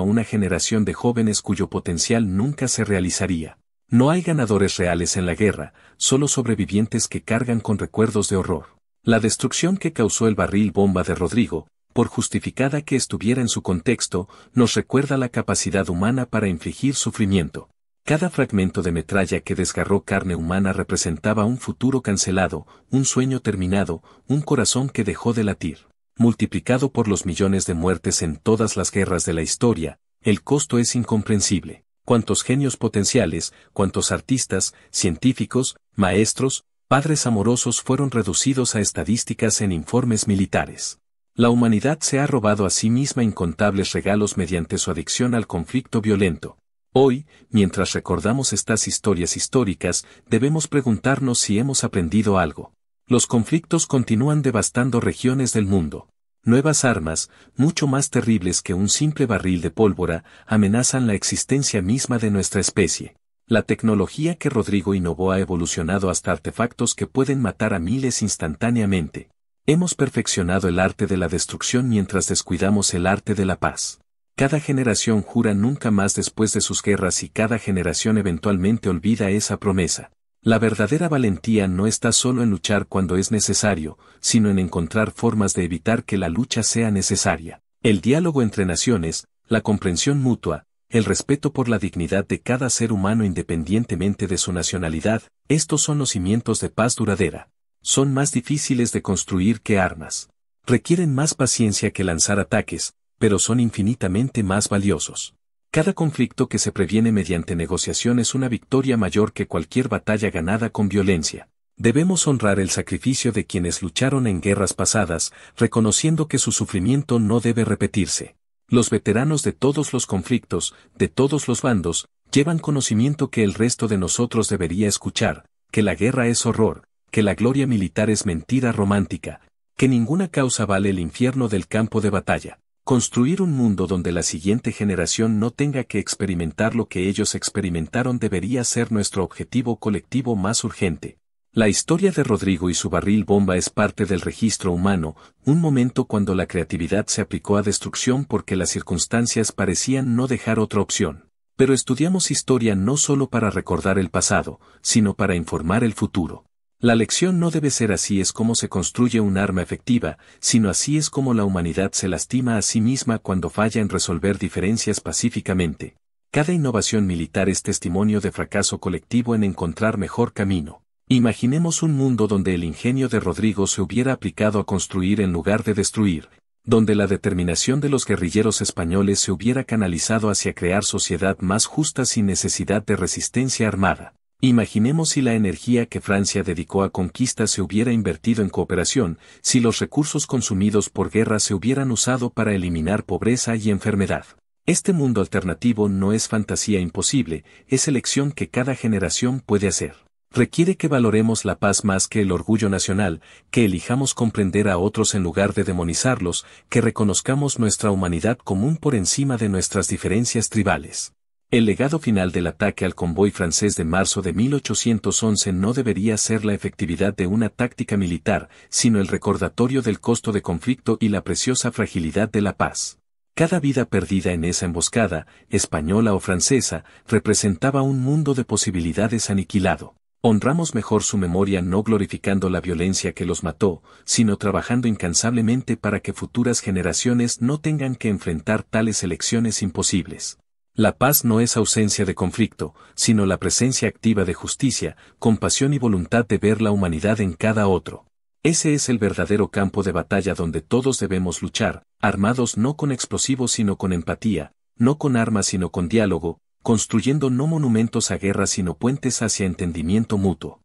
una generación de jóvenes cuyo potencial nunca se realizaría. No hay ganadores reales en la guerra, solo sobrevivientes que cargan con recuerdos de horror. La destrucción que causó el barril bomba de Rodrigo, por justificada que estuviera en su contexto, nos recuerda la capacidad humana para infligir sufrimiento. Cada fragmento de metralla que desgarró carne humana representaba un futuro cancelado, un sueño terminado, un corazón que dejó de latir. Multiplicado por los millones de muertes en todas las guerras de la historia, el costo es incomprensible. Cuántos genios potenciales, cuántos artistas, científicos, maestros, padres amorosos fueron reducidos a estadísticas en informes militares. La humanidad se ha robado a sí misma incontables regalos mediante su adicción al conflicto violento. Hoy, mientras recordamos estas historias históricas, debemos preguntarnos si hemos aprendido algo. Los conflictos continúan devastando regiones del mundo. Nuevas armas, mucho más terribles que un simple barril de pólvora, amenazan la existencia misma de nuestra especie. La tecnología que Rodrigo innovó ha evolucionado hasta artefactos que pueden matar a miles instantáneamente. Hemos perfeccionado el arte de la destrucción mientras descuidamos el arte de la paz. Cada generación jura nunca más después de sus guerras y cada generación eventualmente olvida esa promesa. La verdadera valentía no está solo en luchar cuando es necesario, sino en encontrar formas de evitar que la lucha sea necesaria. El diálogo entre naciones, la comprensión mutua, el respeto por la dignidad de cada ser humano independientemente de su nacionalidad, estos son los cimientos de paz duradera. Son más difíciles de construir que armas. Requieren más paciencia que lanzar ataques, pero son infinitamente más valiosos. Cada conflicto que se previene mediante negociación es una victoria mayor que cualquier batalla ganada con violencia. Debemos honrar el sacrificio de quienes lucharon en guerras pasadas, reconociendo que su sufrimiento no debe repetirse. Los veteranos de todos los conflictos, de todos los bandos, llevan conocimiento que el resto de nosotros debería escuchar, que la guerra es horror, que la gloria militar es mentira romántica, que ninguna causa vale el infierno del campo de batalla. Construir un mundo donde la siguiente generación no tenga que experimentar lo que ellos experimentaron debería ser nuestro objetivo colectivo más urgente. La historia de Rodrigo y su barril bomba es parte del registro humano, un momento cuando la creatividad se aplicó a destrucción porque las circunstancias parecían no dejar otra opción. Pero estudiamos historia no solo para recordar el pasado, sino para informar el futuro. La lección no debe ser así es como se construye un arma efectiva, sino así es como la humanidad se lastima a sí misma cuando falla en resolver diferencias pacíficamente. Cada innovación militar es testimonio de fracaso colectivo en encontrar mejor camino. Imaginemos un mundo donde el ingenio de Rodrigo se hubiera aplicado a construir en lugar de destruir, donde la determinación de los guerrilleros españoles se hubiera canalizado hacia crear sociedad más justa sin necesidad de resistencia armada. Imaginemos si la energía que Francia dedicó a conquista se hubiera invertido en cooperación, si los recursos consumidos por guerra se hubieran usado para eliminar pobreza y enfermedad. Este mundo alternativo no es fantasía imposible, es elección que cada generación puede hacer. Requiere que valoremos la paz más que el orgullo nacional, que elijamos comprender a otros en lugar de demonizarlos, que reconozcamos nuestra humanidad común por encima de nuestras diferencias tribales. El legado final del ataque al convoy francés de marzo de 1811 no debería ser la efectividad de una táctica militar, sino el recordatorio del costo de conflicto y la preciosa fragilidad de la paz. Cada vida perdida en esa emboscada, española o francesa, representaba un mundo de posibilidades aniquilado. Honramos mejor su memoria no glorificando la violencia que los mató, sino trabajando incansablemente para que futuras generaciones no tengan que enfrentar tales elecciones imposibles. La paz no es ausencia de conflicto, sino la presencia activa de justicia, compasión y voluntad de ver la humanidad en cada otro. Ese es el verdadero campo de batalla donde todos debemos luchar, armados no con explosivos sino con empatía, no con armas sino con diálogo, construyendo no monumentos a guerra sino puentes hacia entendimiento mutuo.